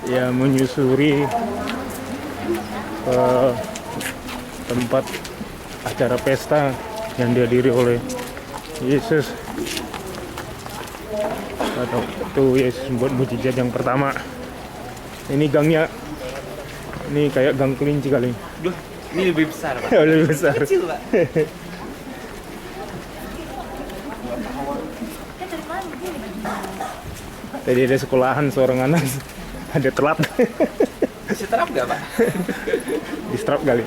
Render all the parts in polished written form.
ya menyusuri ke tempat acara pesta yang dihadiri oleh Yesus, atau itu Yesus membuat mujizat yang pertama. Ini gangnya, ini kayak gang kelinci kali. Duh, ini lebih besar, Pak. Lebih besar. Kecil, Pak. Tadi ada sekolahan seorang anak ada telat. Bisa terap nggak, Pak? Di strap kali.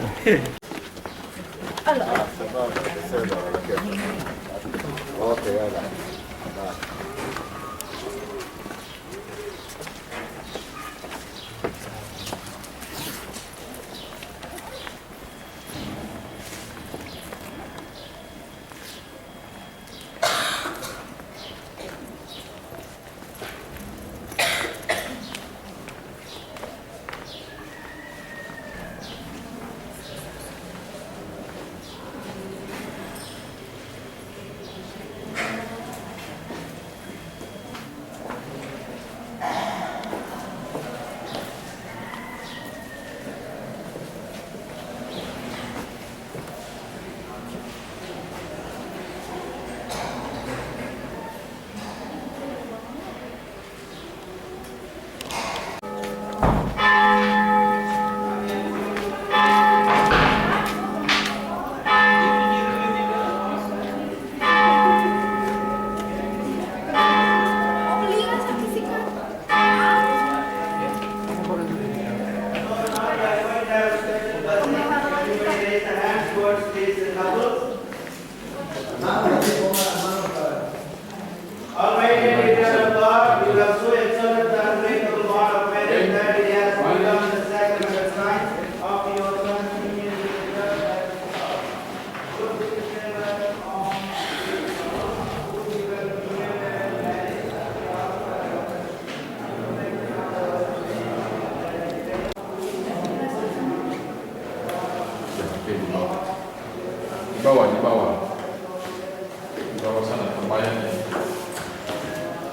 Di bawah sana tempayannya.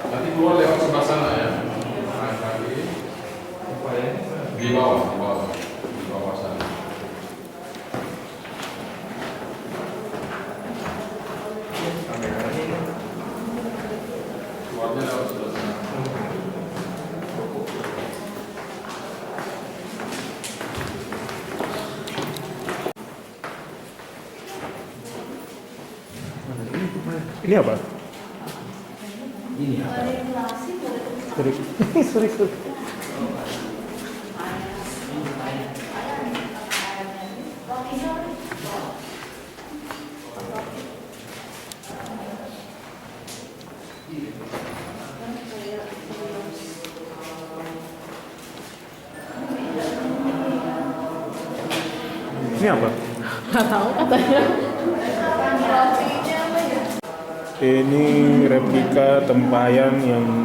Nanti keluar lewat sebelah sana ya. Nah, kaki di bawah sana. Keluarnya lewat sebelah sana. Ini apa? Ini apa? Sorry. Ini apa? Nggak tahu katanya. Ini replika tempayan yang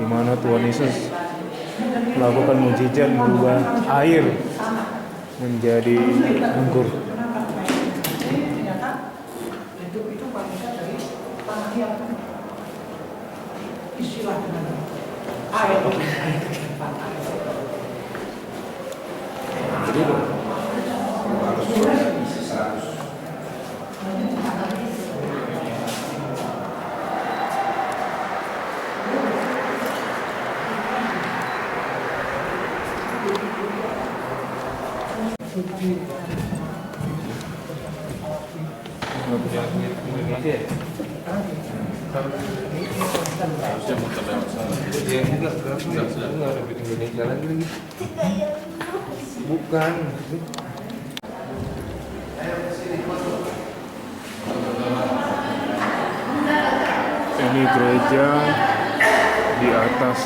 dimana Tuhan Yesus melakukan mujizat merubah air menjadi anggur. Harusnya muter lewat sana. Ya, enggak lebih Indonesia lagi. Bukan. Ini gereja di atas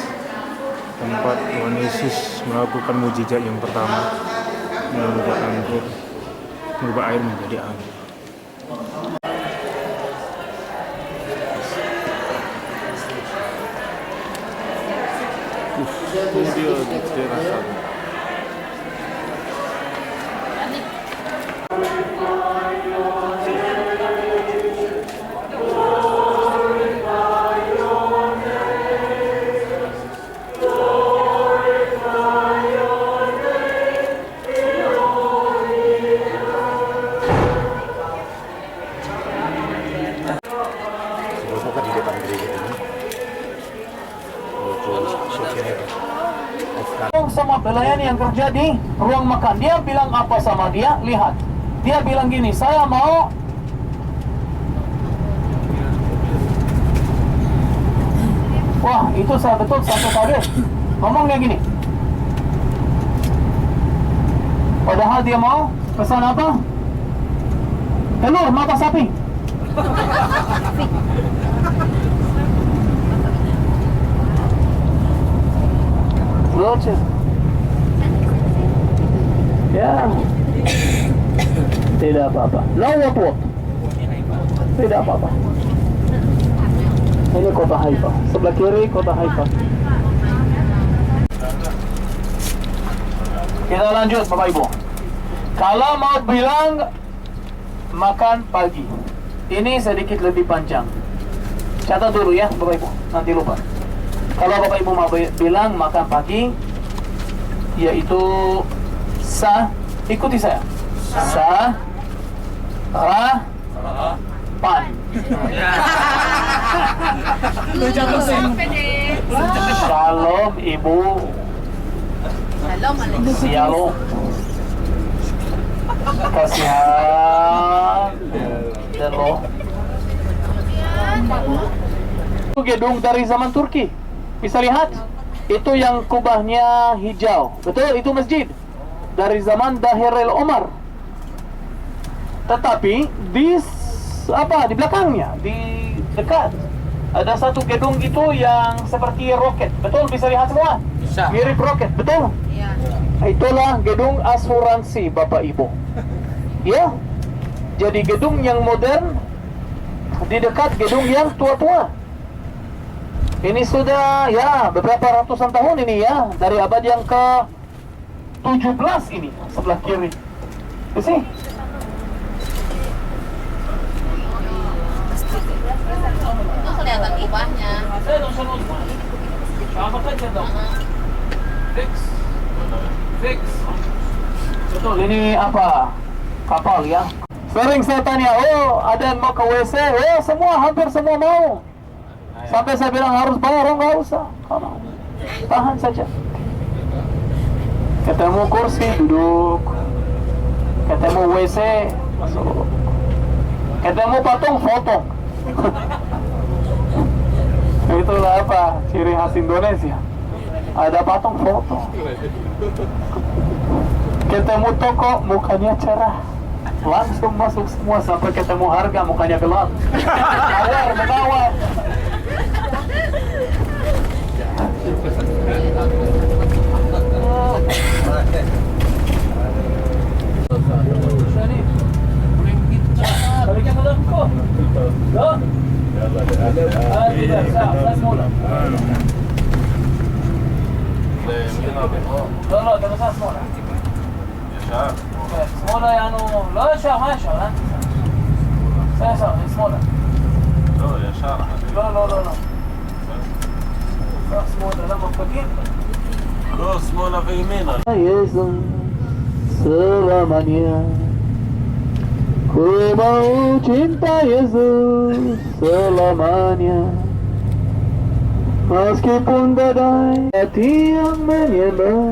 tempat Tuhan Yesus melakukan mujizat yang pertama, merubah air menjadi anggur. Studio di daerah sana. Sama pelayan yang kerja di ruang makan, dia bilang apa sama dia? Lihat, dia bilang gini, saya mau wah itu saya betul satu kali ngomongnya gini, padahal dia mau pesan apa? Telur mata sapi. Lucu. Ya, tidak apa-apa. Lawat. Tidak apa-apa. Ini kota Haifa. Sebelah kiri kota Haifa. Kita lanjut Bapak Ibu. Kalau mau bilang makan pagi, ini sedikit lebih panjang. Catat dulu ya Bapak Ibu, nanti lupa. Kalau Bapak Ibu mau bilang makan pagi, yaitu ikuti saya. Pan. Shalom Ibu. Shalom. Kasihan. Halo. Itu gedung dari zaman Turki. Bisa lihat, itu yang kubahnya hijau. Betul, itu masjid dari zaman Dahiril Omar. Tetapi di belakangnya, di dekat ada satu gedung itu yang seperti roket. Betul, bisa lihat semua? Bisa. Mirip roket, betul? Iya. Itulah gedung asuransi Bapak Ibu. Ya. Jadi gedung yang modern di dekat gedung yang tua-tua. Ini sudah ya beberapa ratusan tahun ini ya, dari abad yang ke-17 ini sebelah kiri. You see? Itu kelihatan kubahnya. Fix. Betul, ini apa? Kapal ya. Sering saya tanya, oh ada yang mau ke WC? Oh hampir semua mau. Sampai saya bilang harus bayar, nggak usah. Tahan saja. Ketemu kursi, duduk. Ketemu WC, masuk. Ketemu patung, foto. Itulah apa? Ciri khas Indonesia. Ada patung, foto. Ketemu toko, mukanya cerah. Langsung masuk semua sampai ketemu harga, mukanya gelap. Menawar. שמאלה יענו, לא ישר, מה ישר? זה ישר, שמאלה. לא, ישר. לא. שמאלה, למה פגים? לא, שמאלה וימינה. Yesus selamanya, ku mau cinta Yesus selamanya. Meskipun badai hati yang menyembah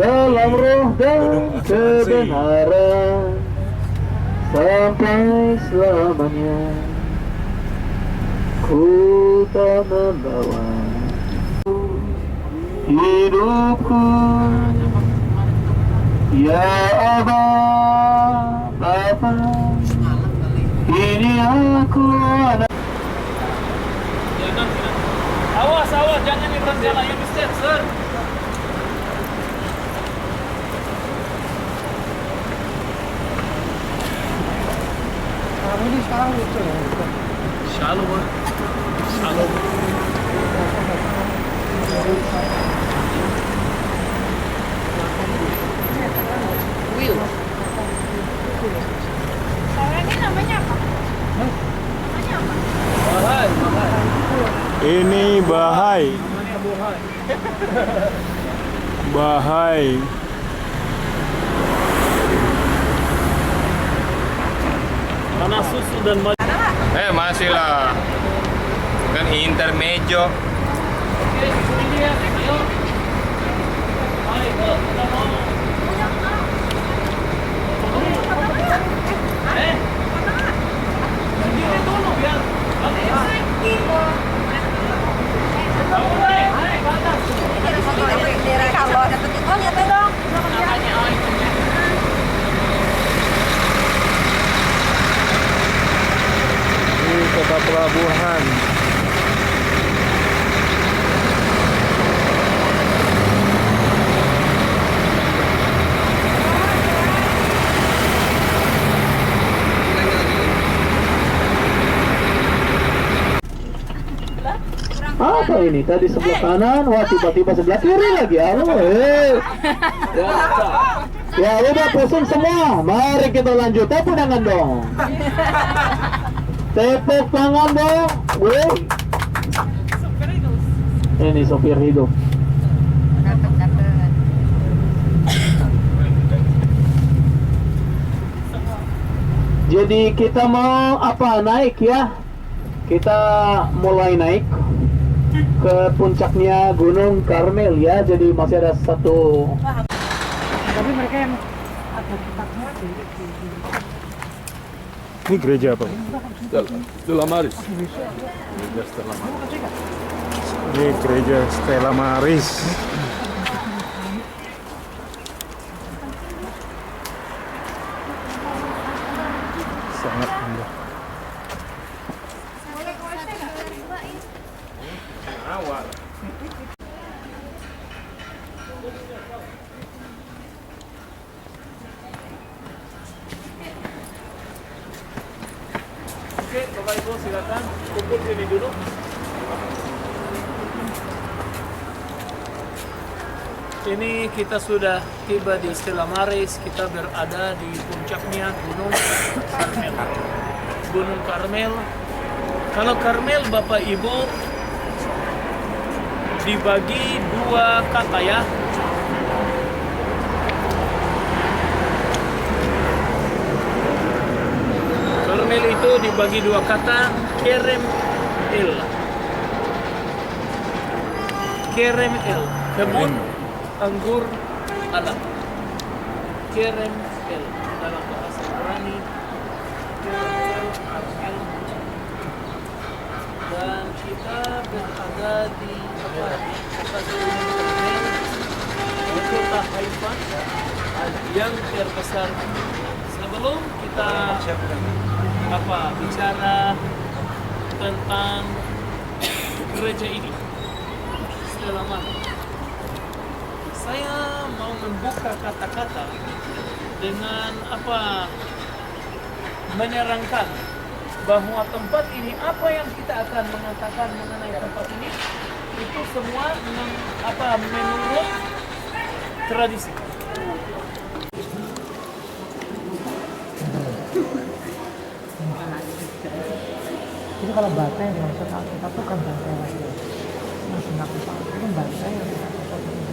dalam roh dan kebenaran sampai selamanya, ku tak membawa hidupku ya Allah Bapa, ini aku anak. Awas, jangan nyebrang jalan, you mistake, sir. Ini sekarang lucu ya. Shalom. Will. Ini namanya apa? Namanya apa? Ini Bahai. Bahai. Karena susu dan Masih lah. Kan intermejo. ini? Tadi sebelah kanan, wah tiba-tiba sebelah kiri lagi. Halo, ya udah pusing semua. Mari kita lanjut. Tepuk tangan dong. Tepuk tangan dong. Wih. Ini sopir hidup. Jadi kita mau apa naik ya? Kita mulai naik ke puncaknya Gunung Karmel ya. Jadi masih ada satu. Tapi mereka yang ada tempatnya Ini gereja apa? Stella Maris. Ini gereja Stella Maris. Sangat indah. Oke, Bapak Ibu silakan kumpul sini dulu. Ini kita sudah tiba di Stella Maris, kita berada di puncaknya Gunung Karmel. Gunung Karmel. Kalau Karmel Bapak Ibu dibagi dua kata ya. Karmel itu dibagi dua kata, Kerem El. Kerem El, kebun anggur alam. Kerem El dalam bahasa Ibrani. Kerem El. Dan kita berada di kota Haifa yang terbesar. Sebelum kita bicara tentang gereja ini, Stella Maris, saya mau membuka kata-kata dengan menerangkan bahwa tempat ini, apa yang kita akan mengatakan mengenai tempat ini, itu semua menurut tradisi. Jadi kalau banteng yang maksud kita tuh kan banteng lagi. Masih nggak bisa. Itu kan banteng yang kita cocok dengan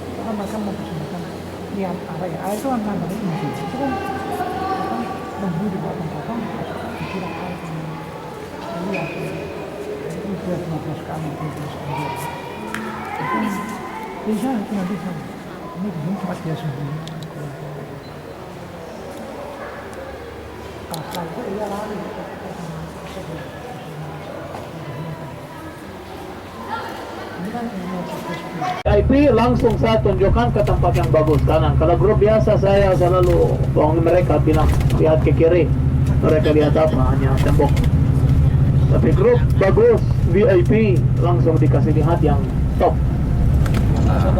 itu kan mereka mau persembahkan lihat apa ya? Itu kan namanya inti. Itu kan bambu di bawah potong dikirakan lihat. Itu sudah 15 kali 15 kali. Bisa itu nanti sama. Ini belum tempat dia sembunyi. IP langsung saya tunjukkan ke tempat yang bagus kanan. Kalau grup biasa saya selalu bohongin mereka, bilang lihat ke kiri, mereka lihat apa? Hanya tembok. Tapi grup bagus VIP langsung dikasih lihat yang top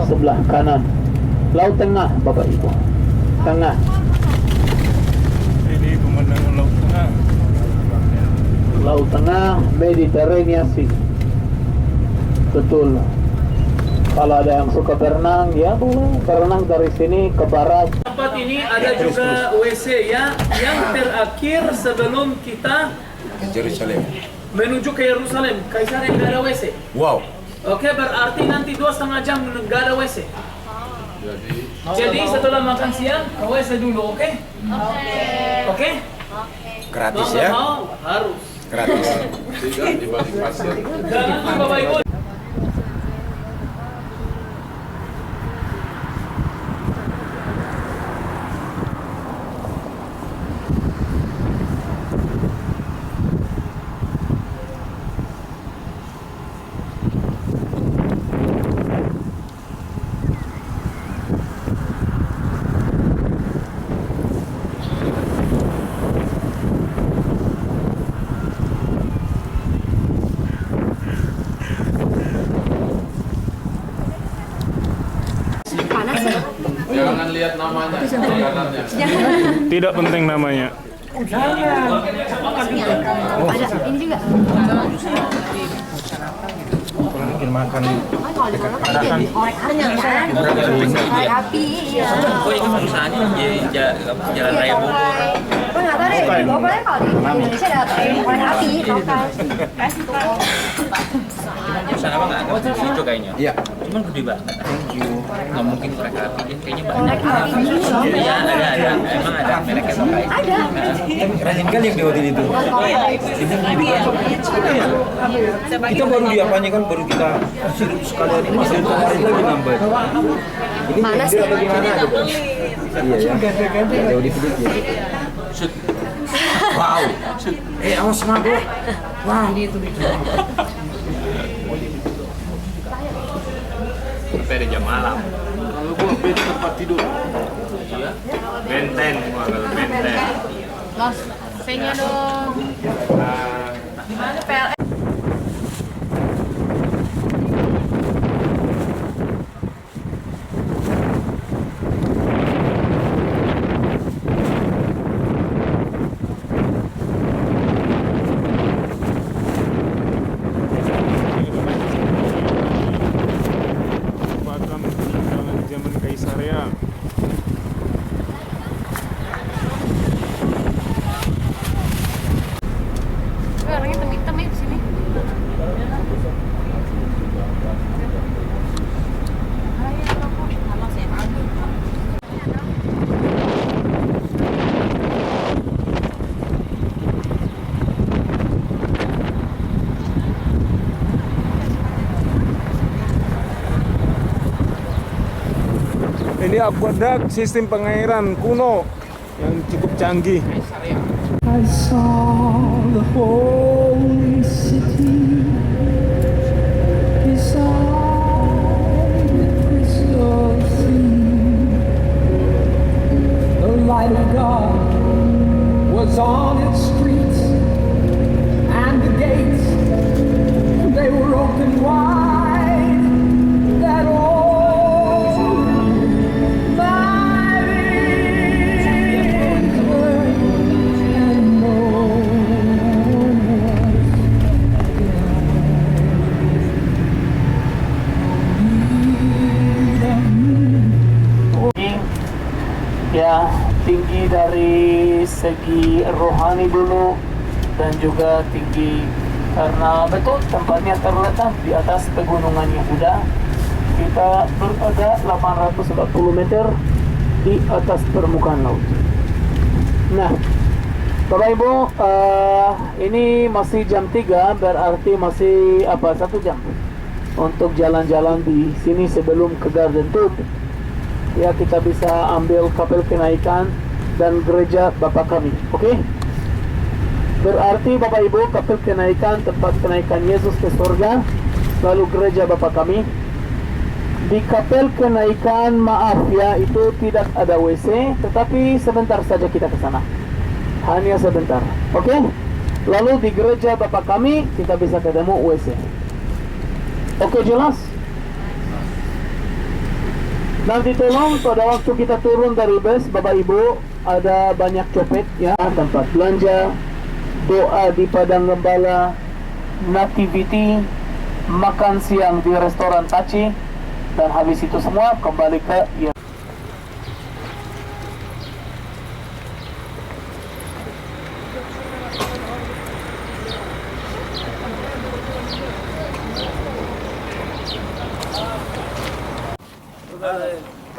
sebelah kanan. Laut Tengah Bapak Ibu, tengah. Ini pemandangan Laut Tengah. Laut Tengah, Mediterranean Sea. Betul. Kalau ada yang suka berenang, ya boleh berenang dari sini ke barat. Tempat ini ada juga WC ya, yang terakhir sebelum kita Jerusalem. menuju ke Yerusalem. Kaisar yang nggak ada WC. Wow. Oke, berarti nanti 2,5 jam nggak ada WC. Jadi setelah makan siang ke WC dulu, oke? Oke? Gratis Mau ya? nggak mau? Harus. Gratis. Dan Bapak Ibu. Jangan lihat namanya. Tidak penting namanya. Jangan. Ada ini juga. Mungkin makan Korek api. Iya. Oh itu perusahaannya jalan raya Bogor. Gue nggak tahu deh. Pokoknya kalau di Indonesia ada korek api, lokal. Perusahaan apa nggak ada? Itu kayaknya. Iya. Cuman gede banget. Thank you. Nggak mungkin korek api, dia kayaknya Korek banyak. api ini loh. Iya ada. Emang ada mereknya sampai. Ada. Rajin kali yang di hotel itu. Kita baru diapanya kan, baru kita sirup sekalian ini masih kemarin lagi nambah. Ini Mana sih? atau gimana gitu? Iya ya. Jauh di video ya. Shoot. Wow. Awas mabuk. Wow. Sampai ada jam malam. Kalau gua beda tempat tidur. Iya. Benten, gua kalau benten. Los, V-nya dong. Di mana PLN? Makam peninggalan zaman Kaisaria. Orangnya hitam-hitam ya di sini. Panas ya. Ini aqueduct sistem pengairan kuno yang cukup canggih. I saw the holy city beside the crystal sea. The light of God was on its streets, and the gates, they were open wide. That old ya tinggi dari segi rohani dulu dan juga tinggi karena betul tempatnya terletak di atas pegunungan Yehuda. Kita berada 840 meter di atas permukaan laut. Nah, Bapak Ibu, ini masih jam 3, berarti masih 1 jam untuk jalan-jalan di sini sebelum ke Garden Tour. Ya, kita bisa ambil kapel kenaikan dan gereja Bapa Kami. Oke? Berarti Bapak Ibu, kapel kenaikan, tempat kenaikan Yesus ke surga, lalu gereja Bapa Kami. Di kapel kenaikan, maaf ya, itu tidak ada WC, tetapi sebentar saja kita ke sana. Hanya sebentar. Oke? Lalu di gereja Bapa Kami kita bisa ketemu WC. Oke, jelas? Nanti tolong pada waktu kita turun dari bus, Bapak Ibu, ada banyak copet ya, tempat belanja, doa di Padang Gembala, nativity, makan siang di restoran Taci, dan habis itu semua kembali ke ya.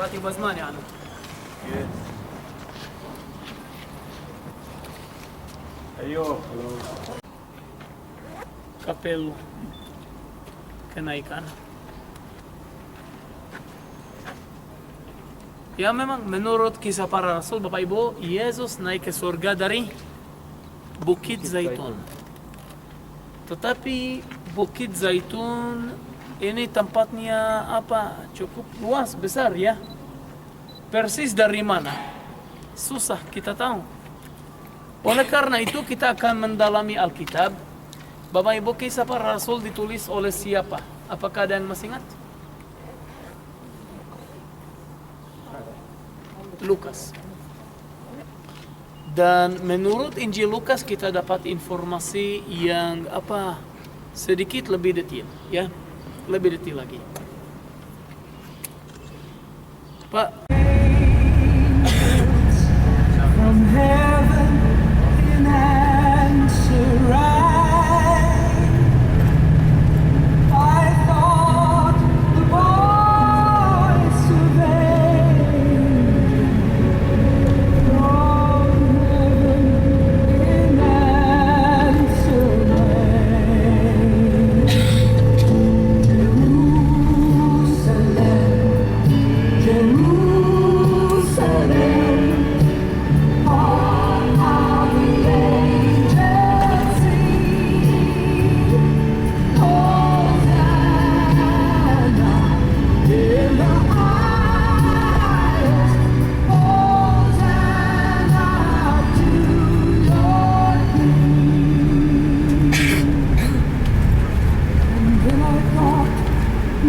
بعطي بزمان يعني kapel kenaikan. Ya memang menurut kisah para rasul Bapak Ibu, Yesus naik ke surga dari Bukit Zaitun. Tetapi Bukit Zaitun ini tempatnya apa? Cukup luas, besar ya. Persis dari mana? Susah kita tahu. Oleh karena itu kita akan mendalami Alkitab. Bapak Ibu, kisah para rasul ditulis oleh siapa? Apakah ada yang masih ingat? Lukas. Dan menurut Injil Lukas kita dapat informasi yang sedikit lebih detail, ya, lebih detail lagi. Pak. From heaven in answer I thought the voice of angels from heaven in answer Jerusalem, Jerusalem.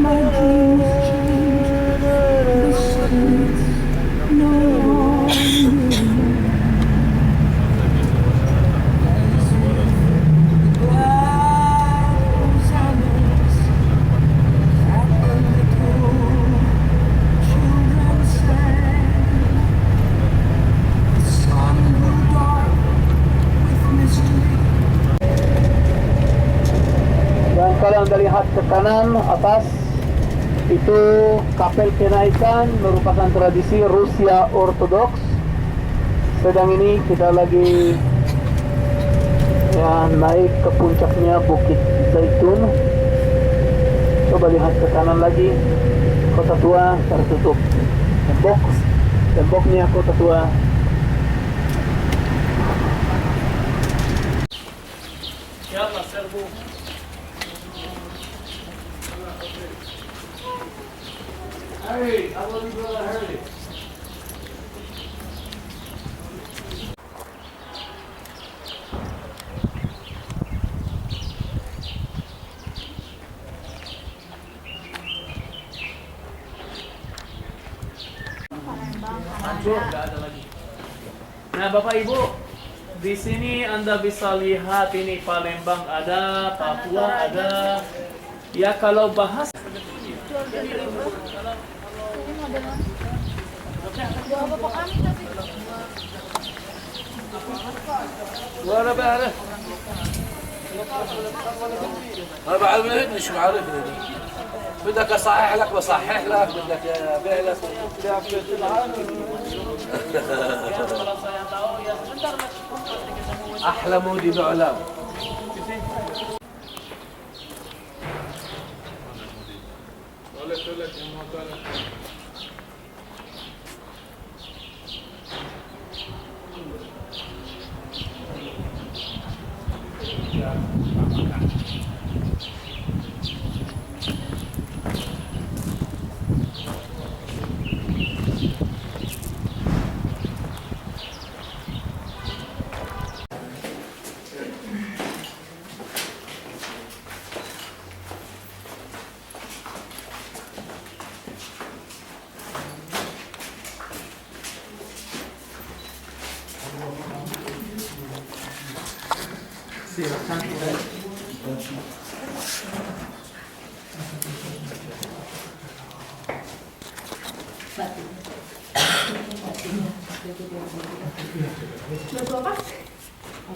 My dreams changed, the silence no longer. Dan kalau Anda lihat ke kanan atas, itu kapel kenaikan merupakan tradisi Rusia Ortodoks. Sedang ini kita lagi naik ke puncaknya Bukit Zaitun. Coba lihat ke kanan lagi, kota tua tertutup, temboknya kota tua. Yalla, serbu. Hey, I want to go to Hurley. Hancur, nggak ada lagi. Nah, Bapak Ibu, di sini Anda bisa lihat ini Palembang ada, Papua ada. Ya kalau bahas ولا بعرف انا بعرف شو عارفني دي بدك اصحح لك بصحح لك بدك ابيع لك احلى مودي بعلام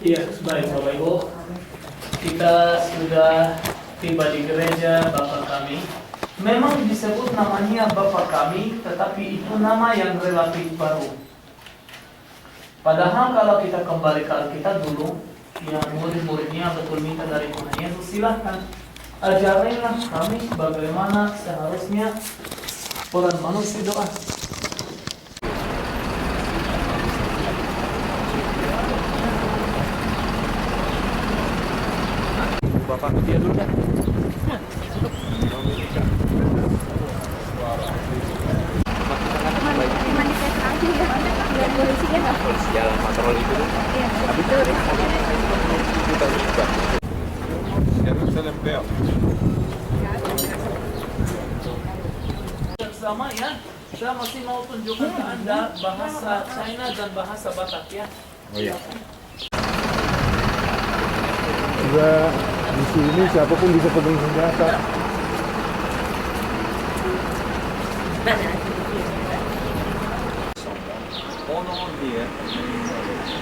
Iya, baik Bapak Ibu. Kita sudah tiba di gereja Bapa Kami. Memang disebut namanya Bapa Kami, tetapi itu nama yang relatif baru. Padahal kalau kita kembali ke Alkitab dulu, yang murid-muridnya betul minta dari Tuhan Yesus, silahkan ajarilah kami bagaimana seharusnya orang manusia doa. Bapak ke dia dulu dah. Jalan patroli dulu. Habis itu kita buka. Bersama ya, saya masih mau tunjukkan ke Anda bahasa China dan bahasa Batak ya. Oh iya. Juga di sini siapapun bisa pegang senjata. On dia,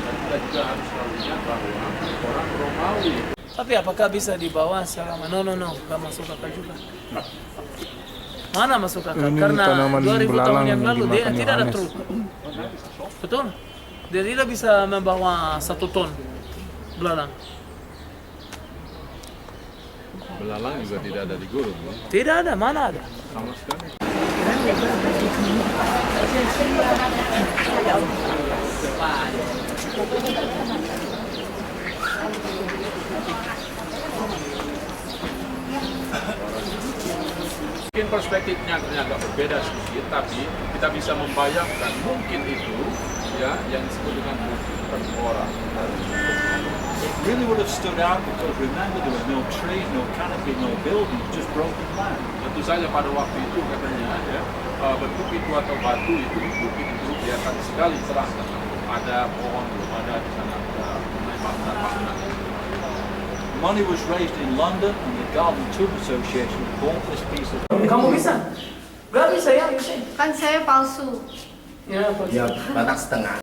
kita juga harus selalu ingat bahwa orang Romawi. Tapi apakah bisa dibawa selama? No, nggak masuk akal juga. Mana masuk akal? Ini Karena tanaman 2000 tahun belalang yang yang lalu dia dimakan tidak ada Yohanes. truk. Betul? Dia tidak bisa membawa 1 ton belalang. Belalang juga tidak ada di gurun, ya? Tidak ada, mana ada? Sama sekali. Mungkin perspektifnya agak berbeda sedikit, tapi kita bisa membayangkan mungkin itu ya yang disebut dengan per orang. It really would have stood out because remember there were no trees, no canopy, no buildings, just broken land. Tentu saja pada waktu itu katanya ya bentuk itu atau batu itu bukit itu kelihatan sekali terang, ada pohon belum ada di sana bangunan. Money was raised in London and the Garden Tube Association bought this piece of. Kamu bisa? Gak bisa ya, Yusuf? Kan saya palsu. Ya, Pak. Ya, batang setengah.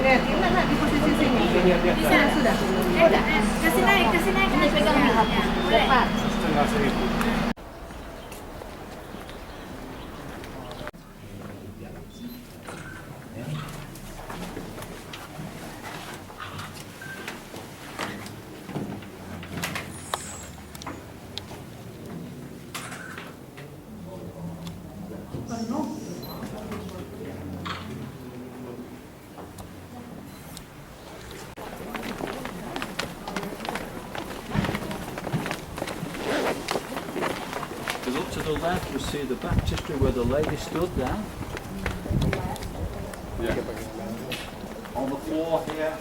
Gimana di posisi sini? Bisa sudah. Udah. Kasih naik. Ini pegang di hapus. Depan. Setengah 1.000. To look to the left, you'll see the baptistry where the lady stood there. On the floor here.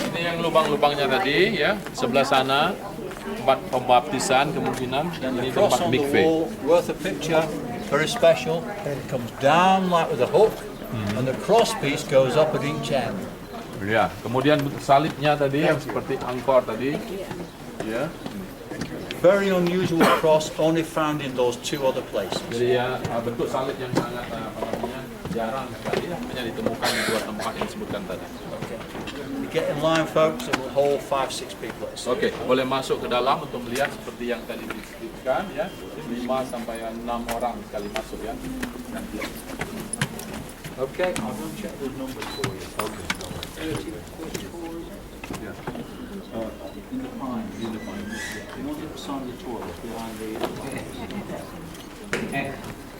Ini yang lubang-lubangnya tadi ya, sebelah sana tempat pembaptisan kemungkinan, dan ini Cross tempat on the mikve. wall, worth a picture, very special. It comes down like with a hook, and the cross piece goes up at each end. Ya, kemudian salibnya tadi yang seperti angkor tadi. Ya. Very unusual cross, only found in those two other places. Jadi ya bentuk salib yang sangat jarang sekali ya, hanya ditemukan di 2 tempat yang disebutkan tadi. You get in line, folks, it will hold 5-6 people. Oke, boleh masuk ke dalam untuk melihat seperti yang tadi disebutkan ya, 5 sampai 6 orang sekali masuk ya. Okay, I'll go and check those numbers for you. Oke. Ya. In the pines. You know the other side of the toilet behind the.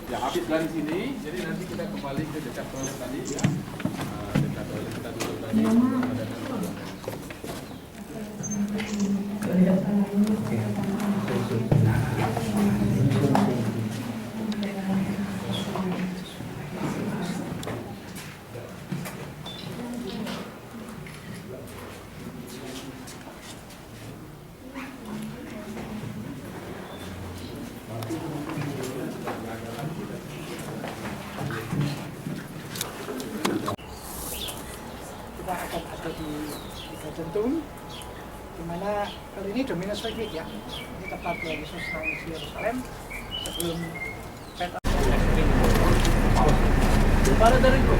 Ya, habis dari sini, jadi nanti kita kembali ke dekat toilet tadi ya. Dekat toilet kita duduk tadi. Kita akan ada di Jantung, di mana kali ini Dominus Requiem ya. Ini tempat Yesus nangis di Yerusalem sebelum peta. Para dari itu.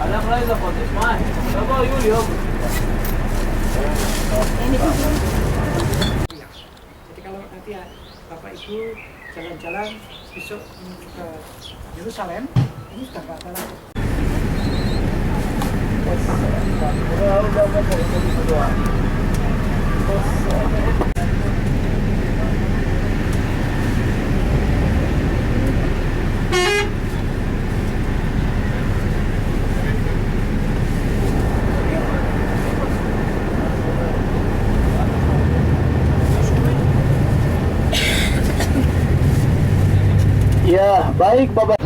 Alam lain lah kau tismai. Apa Yulio? Jadi kalau nanti ya, Bapak Ibu jalan-jalan besok ke Yerusalem, Ya, baik Bapak